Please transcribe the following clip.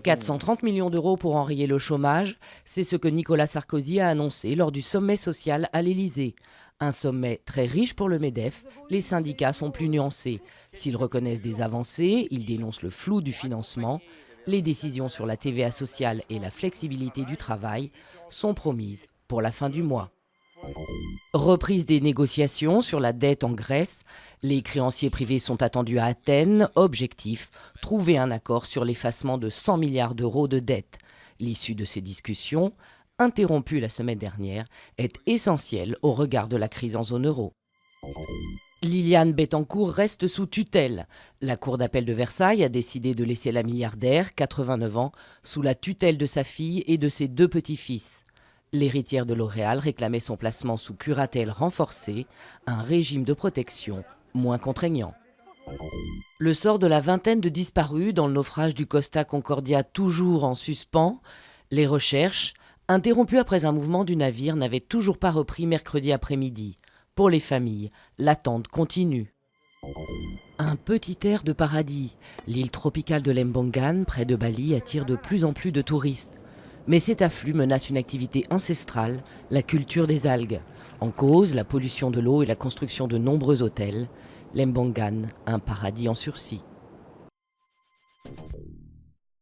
430 millions d'euros pour enrayer le chômage, c'est ce que Nicolas Sarkozy a annoncé lors du sommet social à l'Élysée. Un sommet très riche pour le MEDEF, les syndicats sont plus nuancés. S'ils reconnaissent des avancées, ils dénoncent le flou du financement. Les décisions sur la TVA sociale et la flexibilité du travail sont promises pour la fin du mois. Reprise des négociations sur la dette en Grèce. Les créanciers privés sont attendus à Athènes. Objectif, trouver un accord sur l'effacement de 100 milliards d'euros de dette. L'issue de ces discussions, interrompue la semaine dernière, est essentielle au regard de la crise en zone euro. Liliane Bettencourt reste sous tutelle. La Cour d'appel de Versailles a décidé de laisser la milliardaire, 89 ans, sous la tutelle de sa fille et de ses 2 petits-fils. L'héritière de L'Oréal réclamait son placement sous curatelle renforcée, un régime de protection moins contraignant. Le sort de la vingtaine de disparus dans le naufrage du Costa Concordia toujours en suspens. Les recherches, interrompues après un mouvement du navire, n'avaient toujours pas repris mercredi après-midi. Pour les familles, l'attente continue. Un petit air de paradis. L'île tropicale de Lembongan, près de Bali, attire de plus en plus de touristes. Mais cet afflux menace une activité ancestrale, la culture des algues. En cause, la pollution de l'eau et la construction de nombreux hôtels. Lembongan, un paradis en sursis.